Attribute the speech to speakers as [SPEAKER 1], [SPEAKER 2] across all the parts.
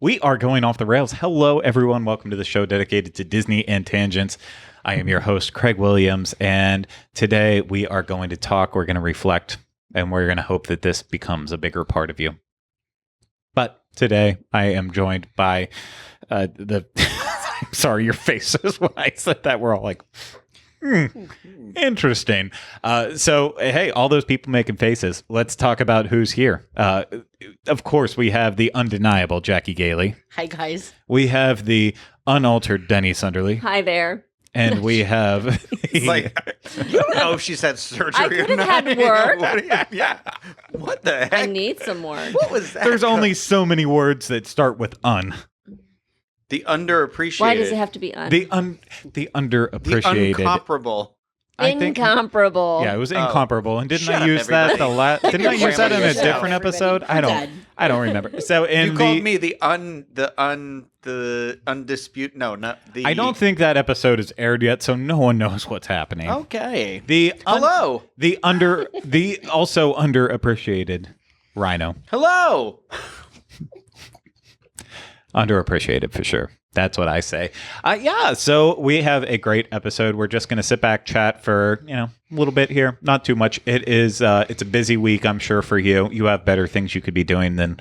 [SPEAKER 1] We are going off the rails. Hello, everyone. Welcome to the show dedicated to Disney and tangents. I am your host, Craig Williams, and today we are going to talk, we're going to reflect, and we're going to hope that this becomes a bigger part of you. But today I am joined by sorry, your faces when I said that were all like, interesting. So, hey, all those people making faces, let's talk about who's here. Of course, we have the undeniable Jackie Gailey.
[SPEAKER 2] Hi, guys.
[SPEAKER 1] We have the unaltered Denny Sunderly.
[SPEAKER 3] Hi there.
[SPEAKER 1] And we have...
[SPEAKER 4] You don't know if she's had surgery
[SPEAKER 3] I
[SPEAKER 4] or
[SPEAKER 3] could have
[SPEAKER 4] not.
[SPEAKER 3] had work.
[SPEAKER 4] Yeah. What the heck?
[SPEAKER 3] I need some work.
[SPEAKER 4] What was that?
[SPEAKER 1] There's only so many words that start with un.
[SPEAKER 4] The underappreciated.
[SPEAKER 3] Why does it have to be
[SPEAKER 1] The underappreciated.
[SPEAKER 4] The incomparable.
[SPEAKER 1] I think-
[SPEAKER 3] incomparable?
[SPEAKER 1] Yeah, it was incomparable. And didn't
[SPEAKER 4] Shut
[SPEAKER 1] I
[SPEAKER 4] up,
[SPEAKER 1] use that
[SPEAKER 4] everybody.
[SPEAKER 1] the last? Didn't I use that in a
[SPEAKER 4] yourself.
[SPEAKER 1] different episode? I don't remember. So in
[SPEAKER 4] You called me the undisputed. No, not the.
[SPEAKER 1] I don't think that episode is aired yet, so no one knows what's happening.
[SPEAKER 4] Okay.
[SPEAKER 1] The
[SPEAKER 4] Hello.
[SPEAKER 1] the also underappreciated Rhino.
[SPEAKER 4] Hello.
[SPEAKER 1] Underappreciated for sure. That's what I say. Yeah, so we have a great episode. We're just going to sit back, chat for, a little bit here. Not too much. It's a busy week, I'm sure, for you. You have better things you could be doing than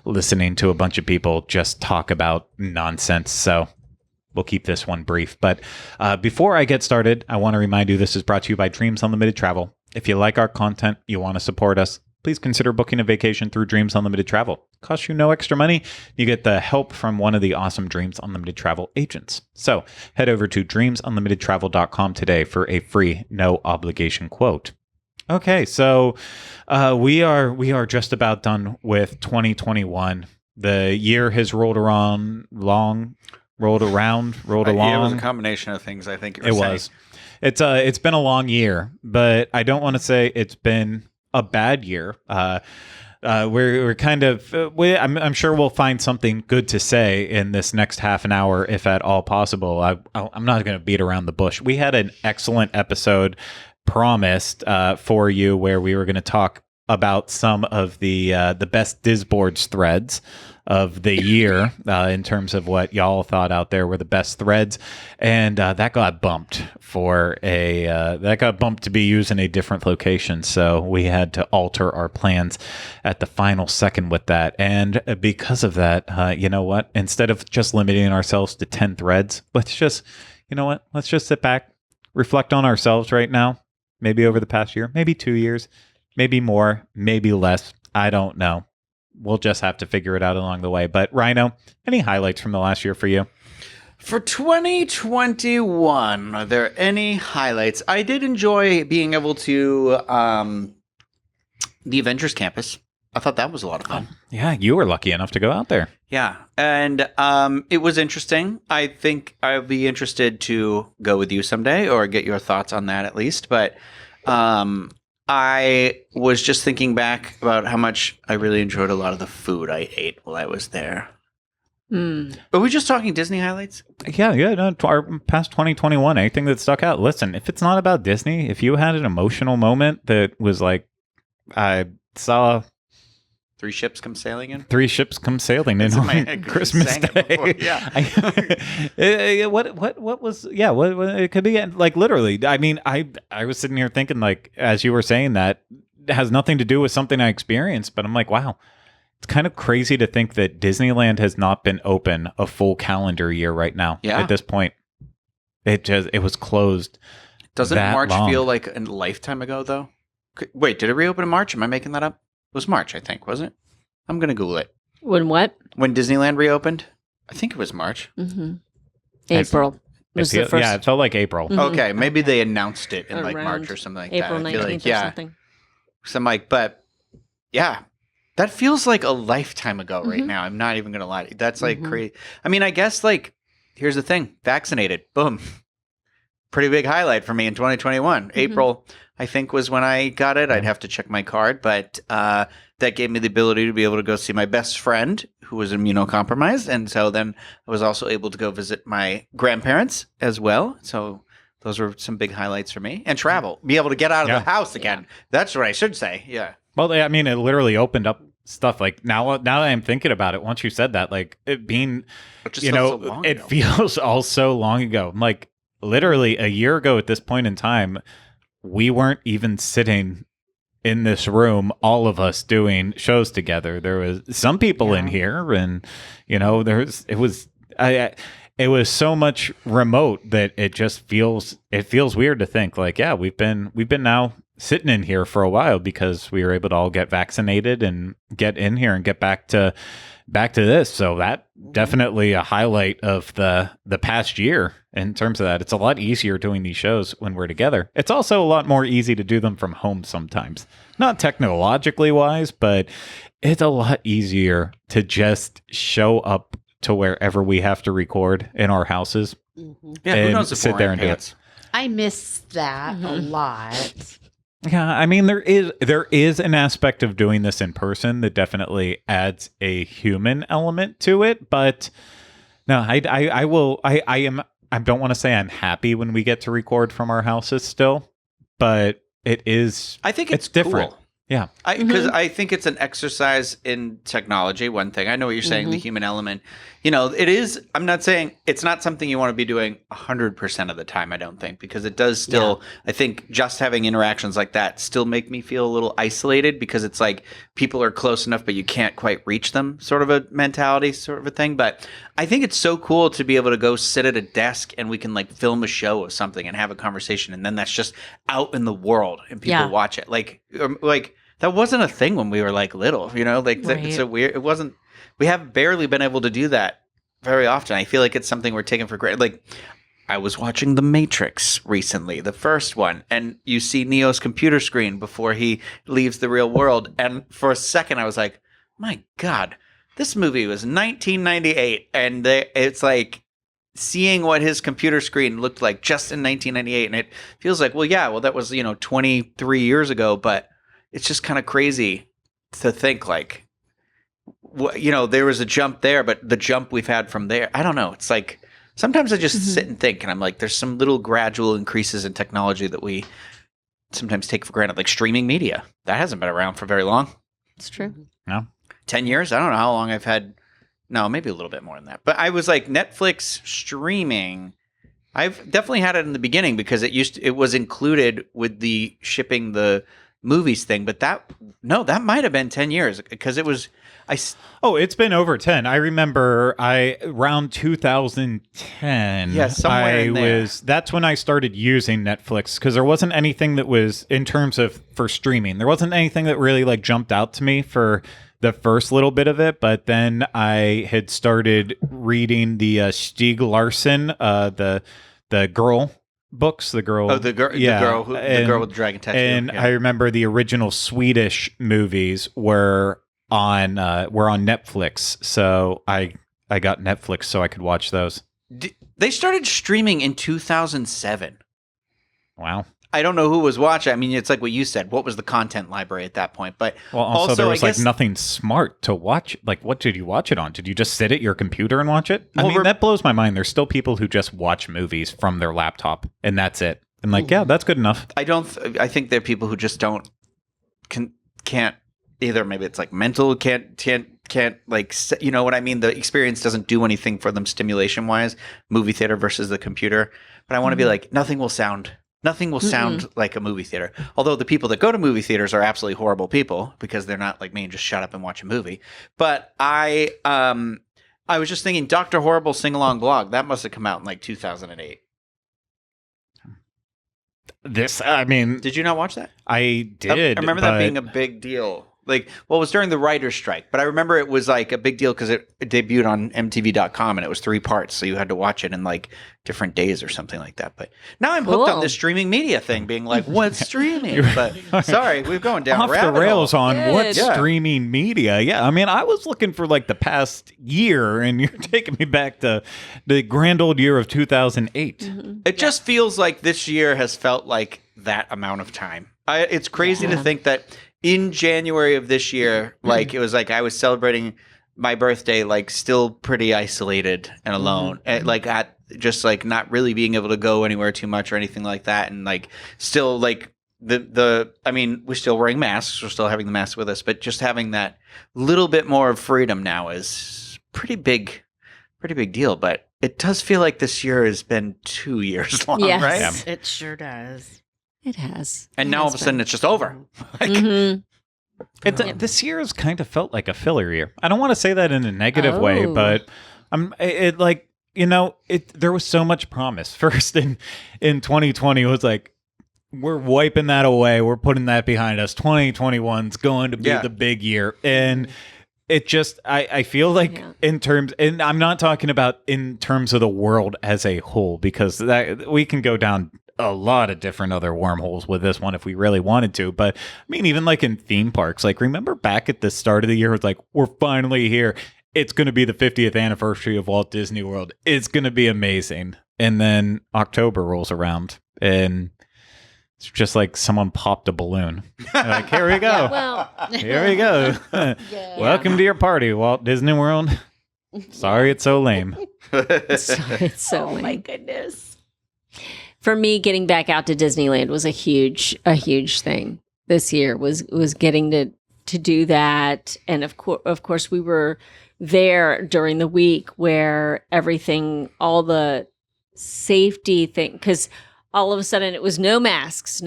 [SPEAKER 1] listening to a bunch of people just talk about nonsense. So we'll keep this one brief. But before I get started, I want to remind you this is brought to you by Dreams Unlimited Travel. If you like our content, you want to support us, please consider booking a vacation through Dreams Unlimited Travel. Costs you no extra money. You get the help from one of the awesome Dreams Unlimited Travel agents. So head over to dreamsunlimitedtravel.com today for a free, no obligation quote. Okay, so we are just about done with 2021. The year has rolled along.
[SPEAKER 4] It was a combination of things. I think
[SPEAKER 1] It was. It's been a long year, but I don't want to say it's been a bad year. We're kind of. I'm sure we'll find something good to say in this next half an hour, if at all possible. I'm not going to beat around the bush. We had an excellent episode promised for you, where we were going to talk about some of the best Disboards threads of the year in terms of what y'all thought out there were the best threads, and that got bumped to be used in a different location, so we had to alter our plans at the final second with that. And because of that, you know what, instead of just limiting ourselves to 10 threads, let's just sit back, reflect on ourselves right now, maybe over the past year, maybe 2 years, maybe more, maybe less, I don't know. We'll just have to figure it out along the way. But Rhino, any highlights from the last year for you?
[SPEAKER 4] For 2021, are there any highlights? I did enjoy being able to the Avengers Campus. I thought that was a lot of fun.
[SPEAKER 1] Yeah, you were lucky enough to go out there.
[SPEAKER 4] Yeah, and it was interesting. I think I'll be interested to go with you someday or get your thoughts on that at least. But I was just thinking back about how much I really enjoyed a lot of the food I ate while I was there. Are we just talking Disney highlights?
[SPEAKER 1] Yeah. No, our past 2021, anything that stuck out. Listen, if it's not about Disney, if you had an emotional moment that was like, I saw
[SPEAKER 4] 3 ships come sailing in.
[SPEAKER 1] 3 ships come sailing in on Christmas Day.
[SPEAKER 4] Yeah.
[SPEAKER 1] What was? Yeah. What it could be like literally. I mean, I was sitting here thinking, like, as you were saying that, it has nothing to do with something I experienced, but I'm like, wow, it's kind of crazy to think that Disneyland has not been open a full calendar year right now.
[SPEAKER 4] Yeah.
[SPEAKER 1] At this point, it was closed.
[SPEAKER 4] Doesn't
[SPEAKER 1] that
[SPEAKER 4] March
[SPEAKER 1] long.
[SPEAKER 4] feel like a lifetime ago though? Wait, did it reopen in March? Am I making that up? It was March, I think, wasn't it? I'm going to Google it.
[SPEAKER 3] When what?
[SPEAKER 4] When Disneyland reopened? I think it was March.
[SPEAKER 3] Mm-hmm. April.
[SPEAKER 1] It felt like April.
[SPEAKER 3] Mhm.
[SPEAKER 4] Okay, maybe they announced it in like
[SPEAKER 3] Around
[SPEAKER 4] March or something like
[SPEAKER 3] April
[SPEAKER 4] that. I feel
[SPEAKER 3] 19th
[SPEAKER 4] like,
[SPEAKER 3] or
[SPEAKER 4] yeah.
[SPEAKER 3] something.
[SPEAKER 4] So I'm like, but yeah, that feels like a lifetime ago right
[SPEAKER 3] Mhm.
[SPEAKER 4] now. I'm not even going to lie to you. That's like
[SPEAKER 3] Mhm.
[SPEAKER 4] crazy. I mean, I guess like, here's the thing. Vaccinated. Boom. Pretty big highlight for me in 2021. April, I think, was when I got it. I'd have to check my card, but that gave me the ability to be able to go see my best friend who was immunocompromised. And so then I was also able to go visit my grandparents as well. So those were some big highlights for me. And travel, be able to get out of the house again. That's what I should say. Yeah.
[SPEAKER 1] Well, I mean, it literally opened up stuff. Like now that I'm thinking about it, once you said that, like it being,
[SPEAKER 4] It just felt so long
[SPEAKER 1] it
[SPEAKER 4] ago.
[SPEAKER 1] feels all so long ago. Like literally a year ago at this point in time, we weren't even sitting in this room, all of us doing shows together. There was some people in here, and it was so much remote that it feels weird to think like, yeah, we've been now sitting in here for a while because we were able to all get vaccinated and get in here and get back to this. So that definitely a highlight of the past year in terms of that. It's a lot easier doing these shows when we're together. It's also a lot more easy to do them from home sometimes. Not technologically wise, but it's a lot easier to just show up to wherever we have to record in our houses.
[SPEAKER 3] Mm-hmm.
[SPEAKER 4] Yeah, who
[SPEAKER 1] and
[SPEAKER 4] knows if
[SPEAKER 1] sit
[SPEAKER 4] we're
[SPEAKER 1] there
[SPEAKER 4] wearing
[SPEAKER 1] and do it.
[SPEAKER 4] pants?
[SPEAKER 2] I miss that a lot.
[SPEAKER 1] Yeah, I mean there is an aspect of doing this in person that definitely adds a human element to it, but no, I don't want to say I'm happy when we get to record from our houses still, but
[SPEAKER 4] I think it's
[SPEAKER 1] different.
[SPEAKER 4] cool.
[SPEAKER 1] Yeah.
[SPEAKER 4] Because I think it's an exercise in technology, one thing. I know what you're saying, the human element. It is, I'm not saying it's not something you want to be doing 100% of the time, I don't think, because it does still, I think just having interactions like that still make me feel a little isolated because it's like people are close enough, but you can't quite reach them sort of a mentality sort of a thing. But I think it's so cool to be able to go sit at a desk and we can like film a show of something and have a conversation. And then that's just out in the world and people watch it. Like that wasn't a thing when we were like little, it's a weird, it wasn't, we have barely been able to do that very often. I feel like it's something we're taking for granted. Like I was watching The Matrix recently, the first one, and you see Neo's computer screen before he leaves the real world. And for a second I was like, my God, this movie was 1998. And it's like seeing what his computer screen looked like just in 1998. And it feels like, that was, 23 years ago, but it's just kind of crazy to think like, there was a jump there, but the jump we've had from there, I don't know. It's like sometimes I just sit and think, and I'm like, there's some little gradual increases in technology that we sometimes take for granted, like streaming media. That hasn't been around for very long.
[SPEAKER 3] It's true.
[SPEAKER 1] No.
[SPEAKER 4] 10 years? I don't know how long I've had. No, maybe a little bit more than that. But I was like, Netflix streaming, I've definitely had it in the beginning because it was included with the shipping the movies thing, but that might have been 10 years because it was
[SPEAKER 1] it's been over 10. I remember around 2010.
[SPEAKER 4] Yeah, somewhere in there.
[SPEAKER 1] That's when I started using Netflix because there wasn't anything that was in terms of for streaming. There wasn't anything that really like jumped out to me for the first little bit of it, but then I had started reading the Stieg Larsson, the girl books, the girl
[SPEAKER 4] the girl with the dragon tattoo.
[SPEAKER 1] And I remember the original Swedish movies were on Netflix, so I got Netflix so I could watch those.
[SPEAKER 4] They started streaming in 2007.
[SPEAKER 1] Wow.
[SPEAKER 4] I don't know who was watching. I mean, it's like what you said. What was the content library at that point? But
[SPEAKER 1] also there was like nothing smart to watch. Like, what did you watch it on? Did you just sit at your computer and watch it? I mean, that blows my mind. There's still people who just watch movies from their laptop and that's it. And like, yeah, that's good enough.
[SPEAKER 4] I think there are people who just can't either. Maybe it's like mental, can't like, you know what I mean? The experience doesn't do anything for them stimulation wise, movie theater versus the computer. But I want to be like, nothing will sound like a movie theater. Although the people that go to movie theaters are absolutely horrible people because they're not like me and just shut up and watch a movie. But I was just thinking Dr. Horrible sing-along blog, that must have come out in like 2008. Did you not watch that?
[SPEAKER 1] I did.
[SPEAKER 4] I remember that being a big deal. Like, well, it was during the writer's strike, but I remember it was like a big deal because it debuted on MTV.com and it was 3 parts, so you had to watch it in like different days or something like that. But now I'm hooked on this streaming media thing, being like, what's streaming? But sorry, we're going down
[SPEAKER 1] off the rails
[SPEAKER 4] hole.
[SPEAKER 1] on what's streaming media. Yeah, I mean, I was looking for like the past year, and you're taking me back to the grand old year of 2008.
[SPEAKER 3] Mm-hmm.
[SPEAKER 4] It just feels like this year has felt like that amount of time. It's crazy to think that in January of this year, like it was like I was celebrating my birthday, like still pretty isolated and alone, and like at just like not really being able to go anywhere too much or anything like that, and like still like I mean, we're still wearing masks. We're still having the mask with us, but just having that little bit more of freedom now is pretty big deal. But it does feel like this year has been 2 years long,
[SPEAKER 3] Yes.
[SPEAKER 4] right?
[SPEAKER 1] Yeah.
[SPEAKER 2] It sure does.
[SPEAKER 3] It has.
[SPEAKER 4] And
[SPEAKER 3] It
[SPEAKER 4] now all
[SPEAKER 3] has
[SPEAKER 4] of a sudden
[SPEAKER 3] been.
[SPEAKER 4] it's just over. Like,
[SPEAKER 3] Mhm.
[SPEAKER 1] This year has kind of felt like a filler year. I don't want to say that in a negative way,
[SPEAKER 3] Oh.
[SPEAKER 1] but there was so much promise. First in 2020 it was like, we're wiping that away. We're putting that behind us. 2021's going to be
[SPEAKER 4] Yeah.
[SPEAKER 1] the big year. And it just, I feel like
[SPEAKER 3] Yeah.
[SPEAKER 1] in terms, and I'm not talking about in terms of the world as a whole, because that we can go down a lot of different other wormholes with this one if we really wanted to. But I mean, even like in theme parks, like remember back at the start of the year, it's like, we're finally here. It's going to be the 50th anniversary of Walt Disney World. It's going to be amazing. And then October rolls around and it's just like someone popped a balloon. Like, here we go.
[SPEAKER 3] Well,
[SPEAKER 1] Here we go.
[SPEAKER 2] Yeah.
[SPEAKER 1] Welcome to your party, Walt Disney World. Sorry it's so lame.
[SPEAKER 3] it's so
[SPEAKER 2] Oh my
[SPEAKER 3] lame.
[SPEAKER 2] goodness.
[SPEAKER 3] For me, getting back out to Disneyland was a huge thing this year. Was getting to do that, and of course, we were there during the week where everything, all the safety thing, because all of a sudden it was no masks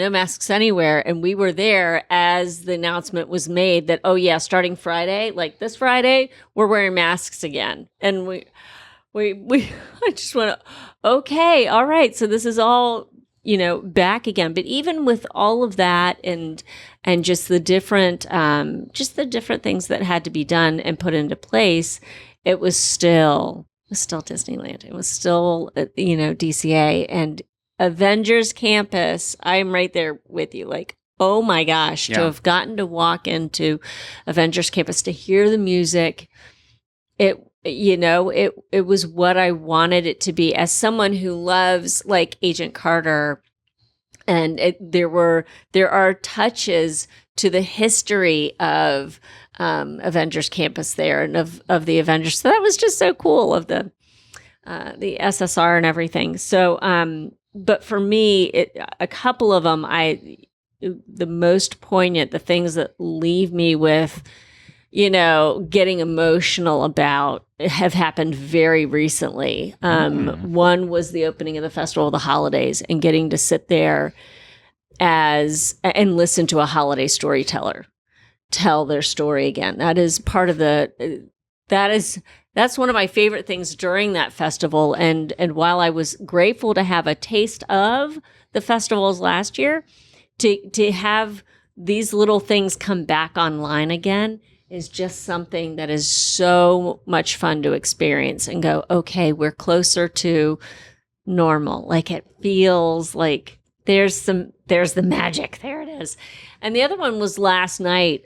[SPEAKER 3] anywhere, and we were there as the announcement was made that, oh yeah, starting Friday, like this Friday, we're wearing masks again, and we I just went, okay, all right, so this is all, back again. But even with all of that and just the different things that had to be done and put into place, it was still Disneyland. It was still DCA and Avengers Campus. I'm right there with you. Like, oh my gosh, to
[SPEAKER 4] Yeah.
[SPEAKER 3] have gotten to walk into Avengers Campus, to hear the music, it was what I wanted it to be. As someone who loves like Agent Carter, and there are touches to the history of Avengers Campus there and of the Avengers. So that was just so cool, of the SSR and everything. So, but for me, a couple of them, the most poignant, the things that leave me with, getting emotional about, have happened very recently. One was the opening of the Festival of the Holidays and getting to sit there and listen to a holiday storyteller tell their story again. That is part of that's one of my favorite things during that festival. And while I was grateful to have a taste of the festivals last year, to have these little things come back online again is just something that is so much fun to experience and go, okay, we're closer to normal. Like, it feels like there's the magic. There it is. And the other one was last night,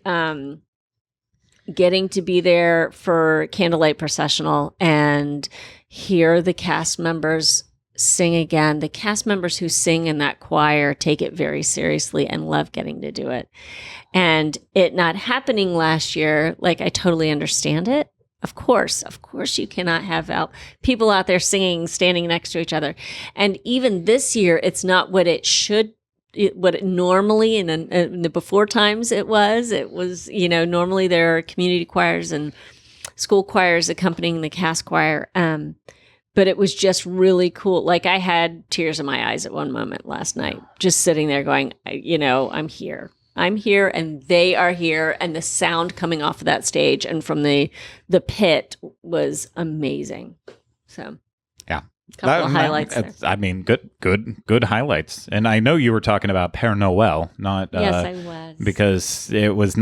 [SPEAKER 3] getting to be there for Candlelight Processional and hear the cast members sing again. The cast members who sing in that choir take it very seriously and love getting to do it. And it not happening last year, like, I totally understand it. Of course, you cannot have people out there singing, standing next to each other. And even this year, it's not what it should, what it normally in the before times it was. It was, normally there are community choirs and school choirs accompanying the cast choir. But it was just really cool. Like, I had tears in my eyes at one moment last night, just sitting there going, I'm here. I'm here and they are here. And the sound coming off of that stage and from the pit was amazing. So,
[SPEAKER 1] Yeah.
[SPEAKER 3] couple of highlights there.
[SPEAKER 1] I mean, good highlights. And I know you were talking about Père Noël, not
[SPEAKER 3] Yes, I was.
[SPEAKER 1] because it was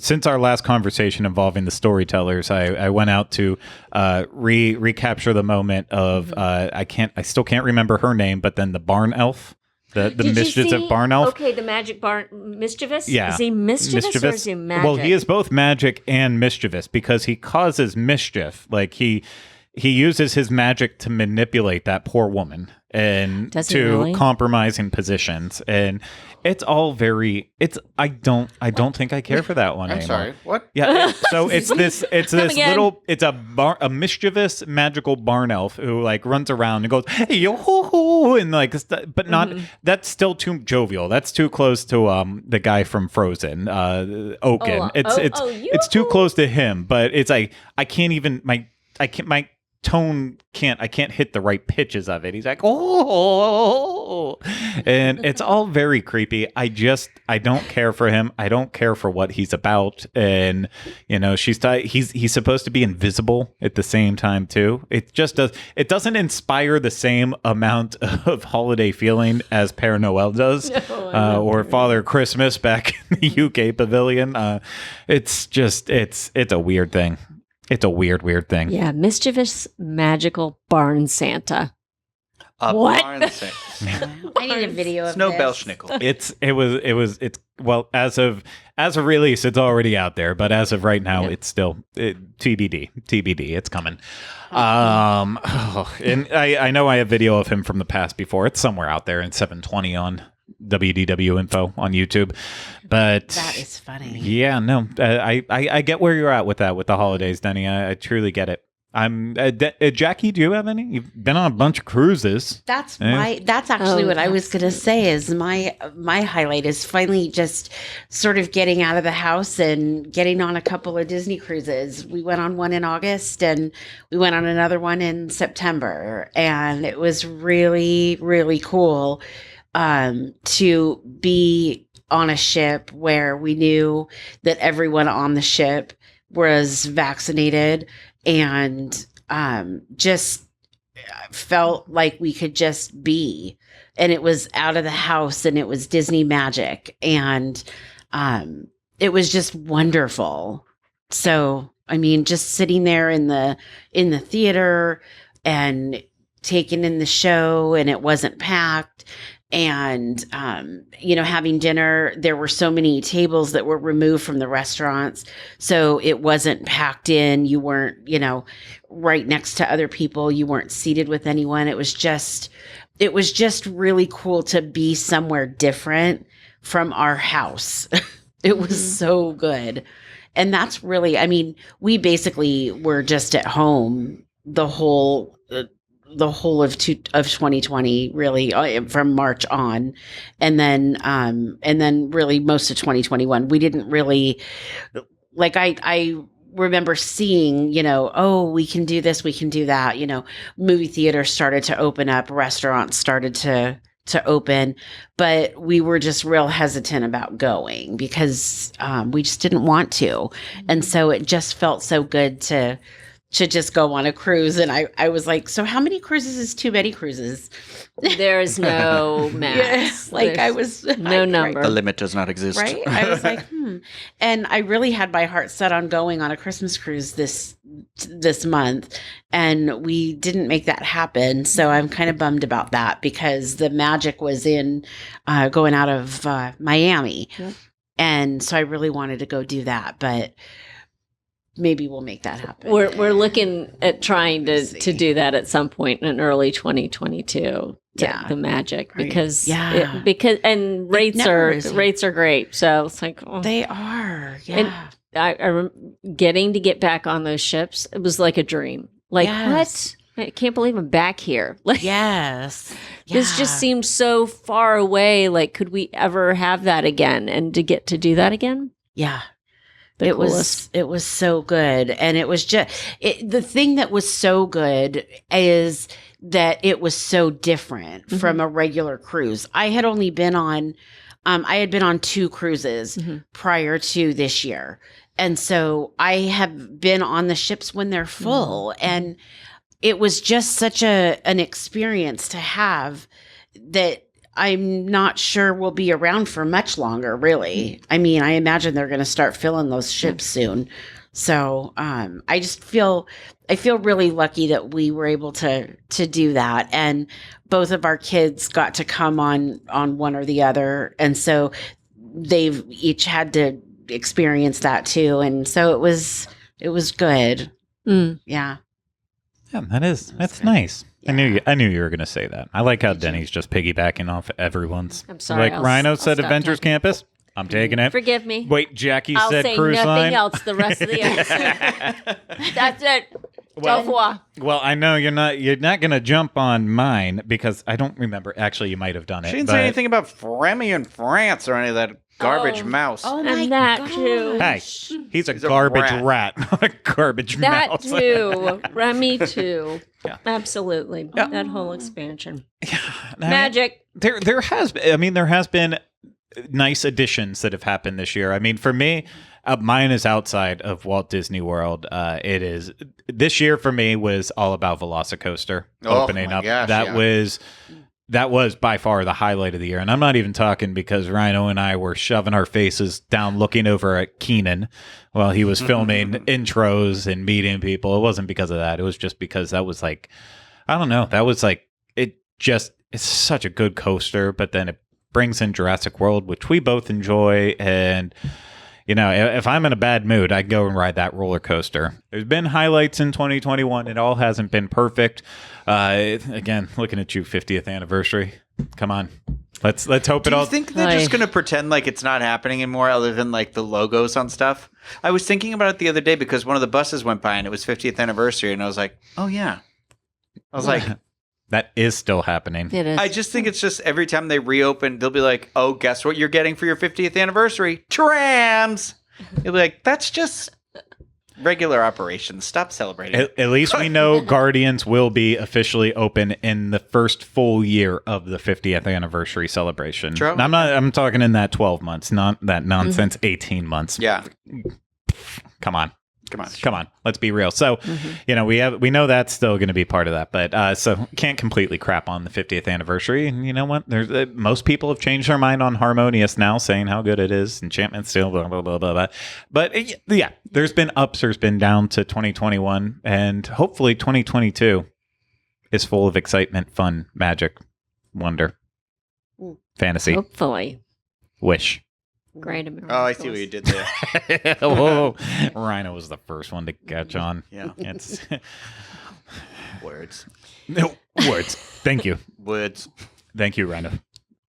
[SPEAKER 1] since our last conversation involving the storytellers. I went out to recapture the moment of I still can't remember her name, but then the barn elf. The
[SPEAKER 3] Did
[SPEAKER 1] mischievous
[SPEAKER 3] you see?
[SPEAKER 1] of Barn Elf.
[SPEAKER 3] Okay, the magic barn mischievous.
[SPEAKER 1] Yeah.
[SPEAKER 3] Is he mischievous or is he magic?
[SPEAKER 1] Well, he is both magic and mischievous because he causes mischief. Like, he uses his magic to manipulate that poor woman and
[SPEAKER 3] Does he
[SPEAKER 1] to
[SPEAKER 3] really?
[SPEAKER 1] compromising positions. And it's all I don't think I care for that one
[SPEAKER 4] I'm
[SPEAKER 1] anymore.
[SPEAKER 4] sorry. What?
[SPEAKER 1] Yeah. So it's this
[SPEAKER 3] again.
[SPEAKER 1] it's a mischievous magical barn elf who like runs around and goes, hey yo ho ho oh, and like, but not. That's still too jovial. That's too close to the guy from Frozen, Oaken. It's too close to him. But it's like I can't even my tone I can't hit the right pitches of it. He's like, oh, and it's all very creepy. I don't care for him. I don't care for what he's about. And he's supposed to be invisible at the same time too. It doesn't inspire the same amount of holiday feeling as Père Noël does, or Father Christmas back in the UK pavilion. It's a weird thing. It's a weird thing.
[SPEAKER 3] Yeah, mischievous, magical barn Santa. What?
[SPEAKER 4] Barn Santa.
[SPEAKER 2] I need a video of
[SPEAKER 4] Snow
[SPEAKER 2] this.
[SPEAKER 4] Belschnickel.
[SPEAKER 1] Well, as of release, it's already out there, but as of right now, it's still TBD. It's coming. And I know I have video of him from the past before. It's somewhere out there in 720 on WDW info on YouTube, but
[SPEAKER 2] That is funny.
[SPEAKER 1] yeah, no, I get where you're at with that, with the holidays, Denny. I truly get it. I'm Jackie, do you have any? You've been on a bunch of cruises.
[SPEAKER 2] That's actually what I was going to say is my highlight is finally just sort of getting out of the house and getting on a couple of Disney cruises. We went on one in August and we went on another one in September, and it was really, really cool to be on a ship where we knew that everyone on the ship was vaccinated, and just felt like we could just be, and it was out of the house and it was Disney magic, and it was just wonderful. So I mean, just sitting there in the theater and taking in the show, and it wasn't packed, and having dinner. There were so many tables that were removed from the restaurants, so it wasn't packed in. You weren't right next to other people. You weren't seated with anyone. It was just really cool to be somewhere different from our house. It was so good. And that's really, I mean, we basically were just at home the whole of 2020, really, from March on, and then really most of 2021. We didn't really, like, I remember seeing, we can do this, we can do that. Movie theaters started to open up, restaurants started to open, but we were just real hesitant about going because we just didn't want to. And so it just felt so good to just go on a cruise. And I was like, so how many cruises is too many cruises?
[SPEAKER 3] There's no max.
[SPEAKER 2] I was
[SPEAKER 3] no number.
[SPEAKER 4] The limit does not exist.
[SPEAKER 2] Right? I was like, And I really had my heart set on going on a Christmas cruise this month, and we didn't make that happen. So I'm kind of bummed about that because the magic was in going out of Miami. Yep. And so I really wanted to go do that, but maybe we'll make that happen.
[SPEAKER 3] We're looking at trying to do that at some point in early 2022. The magic, because rates are great. So it's like
[SPEAKER 2] they are. Yeah.
[SPEAKER 3] And I getting to get back on those ships. It was like a dream. Like what? I can't believe I'm back here. Like
[SPEAKER 2] yes.
[SPEAKER 3] This just seems so far away. Like, could we ever have that again? And to get to do that again?
[SPEAKER 2] Yeah. It was so good. And it was just, the thing that was so good is that it was so different from a regular cruise. I had only been on, two cruises prior to this year. And so I have been on the ships when they're full. And it was just such an experience to have that I'm not sure we'll be around for much longer, really. I mean, I imagine they're going to start filling those ships soon. So I feel really lucky that we were able to do that. And both of our kids got to come on one or the other. And so they've each had to experience that too. And so it was good. Yeah.
[SPEAKER 1] Yeah, that's nice. Yeah. I knew you were going to say that. I like how Denny's just piggybacking off everyone's.
[SPEAKER 3] I'm sorry.
[SPEAKER 1] Like Rhino said, Avengers Campus. I'm taking it.
[SPEAKER 3] Forgive me.
[SPEAKER 1] Wait, Jackie
[SPEAKER 3] I'll
[SPEAKER 1] said
[SPEAKER 3] say
[SPEAKER 1] cruise
[SPEAKER 3] nothing
[SPEAKER 1] line.
[SPEAKER 3] else the rest of the episode. That's it.
[SPEAKER 1] Well, well, I know you're not going to jump on mine because I don't remember. Actually, you might have done it.
[SPEAKER 4] She didn't
[SPEAKER 1] but-
[SPEAKER 4] say anything about Fremy in France or any of that garbage mouse.
[SPEAKER 2] Oh my
[SPEAKER 3] And that
[SPEAKER 2] gosh.
[SPEAKER 3] too.
[SPEAKER 1] Hey, he's a
[SPEAKER 4] He's a
[SPEAKER 1] garbage
[SPEAKER 4] rat.
[SPEAKER 1] rat, not a garbage
[SPEAKER 3] That
[SPEAKER 1] mouse.
[SPEAKER 3] too. Remy too.
[SPEAKER 1] Yeah.
[SPEAKER 3] Absolutely. That whole expansion.
[SPEAKER 1] I mean,
[SPEAKER 3] Magic.
[SPEAKER 1] There has been nice additions that have happened this year. I mean, for me, mine is outside of Walt Disney World. It is this year for me was all about VelociCoaster opening
[SPEAKER 4] my
[SPEAKER 1] up.
[SPEAKER 4] gosh,
[SPEAKER 1] That was by far the highlight of the year. And I'm not even talking because Rhino and I were shoving our faces down looking over at Keenan while he was filming intros and meeting people. It wasn't because of that. It was just because that was like, I don't know. That was like, it's such a good coaster, but then it brings in Jurassic World, which we both enjoy. And, you know, if I'm in a bad mood, I go and ride that roller coaster. There's been highlights in 2021. It all hasn't been perfect. Again, looking at you, 50th anniversary. Come on. Let's hope
[SPEAKER 4] Do
[SPEAKER 1] it
[SPEAKER 4] you
[SPEAKER 1] all.
[SPEAKER 4] think they're just going to pretend like it's not happening anymore other than like the logos on stuff? I was thinking about it the other day because one of the buses went by and it was 50th anniversary and I was like, oh yeah. I was like,
[SPEAKER 1] That is still happening.
[SPEAKER 3] It is.
[SPEAKER 4] I just think it's just every time they reopen, they'll be like, oh, guess what you're getting for your 50th anniversary? Trams! You'll be like, that's just regular operations. Stop celebrating.
[SPEAKER 1] At least we know Guardians will be officially open in the first full year of the 50th anniversary celebration.
[SPEAKER 4] True.
[SPEAKER 1] I'm talking in that 12 months, not that nonsense 18 months.
[SPEAKER 4] Yeah.
[SPEAKER 1] Come on.
[SPEAKER 4] Come on.
[SPEAKER 1] Let's be real. So, you know, we know that's still going to be part of that, but so can't completely crap on the 50th anniversary. And you know what? There's most people have changed their mind on Harmonious now, saying how good it is. Enchantment still, blah blah blah blah blah. But yeah, there's been ups, there's been down to 2021, and hopefully 2022 is full of excitement, fun, magic, wonder, fantasy,
[SPEAKER 3] Hopefully.
[SPEAKER 1] wish.
[SPEAKER 3] Great American.
[SPEAKER 4] Oh, I see what you did there.
[SPEAKER 1] Whoa, Rhino was the first one to catch on.
[SPEAKER 4] Yeah.
[SPEAKER 1] It's
[SPEAKER 4] Words.
[SPEAKER 1] no words. Thank you.
[SPEAKER 4] Words.
[SPEAKER 1] Thank you, Rhino.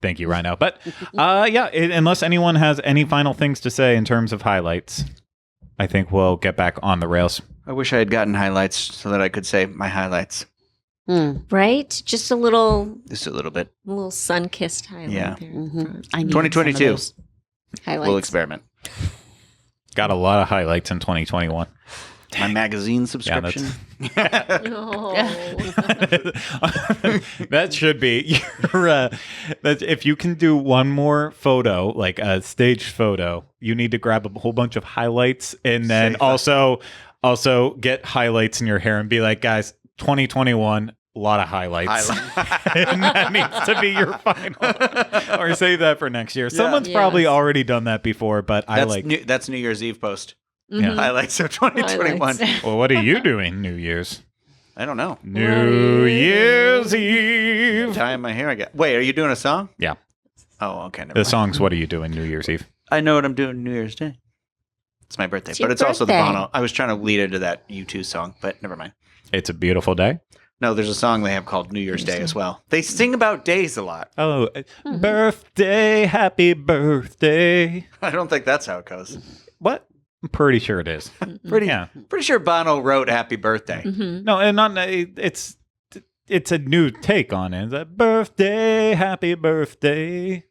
[SPEAKER 1] Thank you, Rhino. But unless anyone has any final things to say in terms of highlights, I think we'll get back on the rails.
[SPEAKER 4] I wish I had gotten highlights so that I could say my highlights.
[SPEAKER 3] Right? Just a little
[SPEAKER 4] Just a little bit.
[SPEAKER 3] sun-kissed highlight
[SPEAKER 4] Yeah.
[SPEAKER 3] there.
[SPEAKER 2] I need
[SPEAKER 4] 2022.
[SPEAKER 2] some of those.
[SPEAKER 3] Highlights.
[SPEAKER 4] We'll experiment.
[SPEAKER 1] Got a lot of highlights in 2021.
[SPEAKER 4] My magazine subscription.
[SPEAKER 3] Oh.
[SPEAKER 1] That should be your. If you can do one more photo, like a staged photo, you need to grab a whole bunch of highlights and then
[SPEAKER 4] Save that.
[SPEAKER 1] also get highlights in your hair and be like, guys, 2021. A lot of highlights. And that needs to be your final. Or save that for next year. Someone's probably
[SPEAKER 3] Yes.
[SPEAKER 1] already done that before, but
[SPEAKER 4] That's New Year's Eve post.
[SPEAKER 1] Yeah.
[SPEAKER 4] Highlights of 2021.
[SPEAKER 3] Highlights.
[SPEAKER 1] Well, what are you doing New Year's?
[SPEAKER 4] I don't know.
[SPEAKER 1] New Year's Eve.
[SPEAKER 4] Tying my hair again. Wait, are you doing a song?
[SPEAKER 1] Yeah.
[SPEAKER 4] Oh, okay. Never
[SPEAKER 1] The
[SPEAKER 4] mind.
[SPEAKER 1] song's What Are You Doing New Year's Eve?
[SPEAKER 4] I know what I'm doing New Year's Day. It's my birthday,
[SPEAKER 3] It's
[SPEAKER 4] but
[SPEAKER 3] your
[SPEAKER 4] it's also the
[SPEAKER 3] birthday.
[SPEAKER 4] Bono. I was trying to lead into that U2 song, but never mind.
[SPEAKER 1] It's a Beautiful Day.
[SPEAKER 4] No, there's a song they have called New Year's Day as well. They sing about days a lot.
[SPEAKER 1] Oh, birthday, happy birthday.
[SPEAKER 4] I don't think that's how it goes.
[SPEAKER 1] What? I'm pretty sure it is.
[SPEAKER 4] Pretty,
[SPEAKER 1] Yeah.
[SPEAKER 4] pretty sure Bono wrote Happy Birthday.
[SPEAKER 3] Mhm.
[SPEAKER 1] No, and not it's a new take on it. It's a birthday, happy birthday.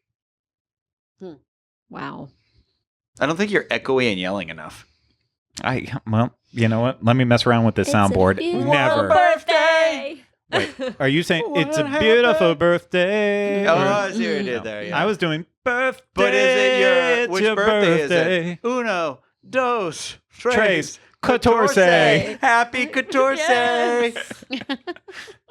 [SPEAKER 3] Wow.
[SPEAKER 4] I don't think you're echoey and yelling enough.
[SPEAKER 1] Well, you know what? Let me mess around with the soundboard. Never.
[SPEAKER 3] Birthday.
[SPEAKER 1] Wait, are you saying
[SPEAKER 4] What
[SPEAKER 1] it's a beautiful birthday?
[SPEAKER 4] Oh,
[SPEAKER 1] Or-
[SPEAKER 4] I see what you did there. Yeah.
[SPEAKER 1] I was doing birthday.
[SPEAKER 4] But is it your
[SPEAKER 1] it's
[SPEAKER 4] which
[SPEAKER 1] your
[SPEAKER 4] birthday,
[SPEAKER 1] birthday.
[SPEAKER 4] is it? Uno, dos,
[SPEAKER 1] Tres,
[SPEAKER 4] tres,
[SPEAKER 1] catorce.
[SPEAKER 4] Happy catorce.
[SPEAKER 3] Yes.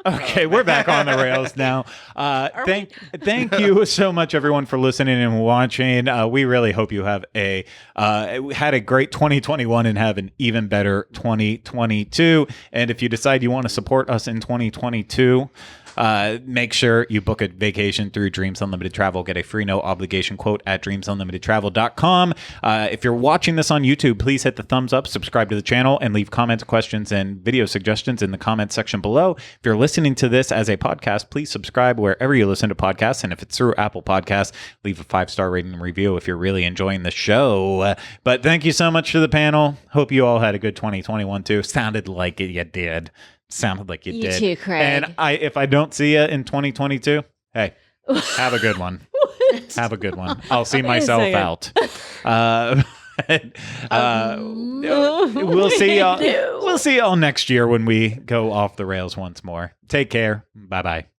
[SPEAKER 1] Okay, we're back on the rails now. Thank you so much, everyone, for listening and watching. We really hope you have had a great 2021 and have an even better 2022. And if you decide you want to support us in 2022, Make sure you book a vacation through Dreams Unlimited Travel. Get a free no obligation quote at dreamsunlimitedtravel.com. If you're watching this on YouTube, please hit the thumbs up, subscribe to the channel, and leave comments, questions, and video suggestions in the comments section below. If you're listening to this as a podcast, please subscribe wherever you listen to podcasts. And if it's through Apple Podcasts, leave a 5-star rating and review if you're really enjoying the show. But thank you so much to the panel. Hope you all had a good 2021 too. Sounded like it, you did. Sounded like you did.
[SPEAKER 3] You too, Craig.
[SPEAKER 1] And if I don't see you in 2022, hey, have a good one. Have a good one. I'll see myself out. We'll see y'all. We'll see y'all next year when we go off the rails once more. Take care. Bye bye.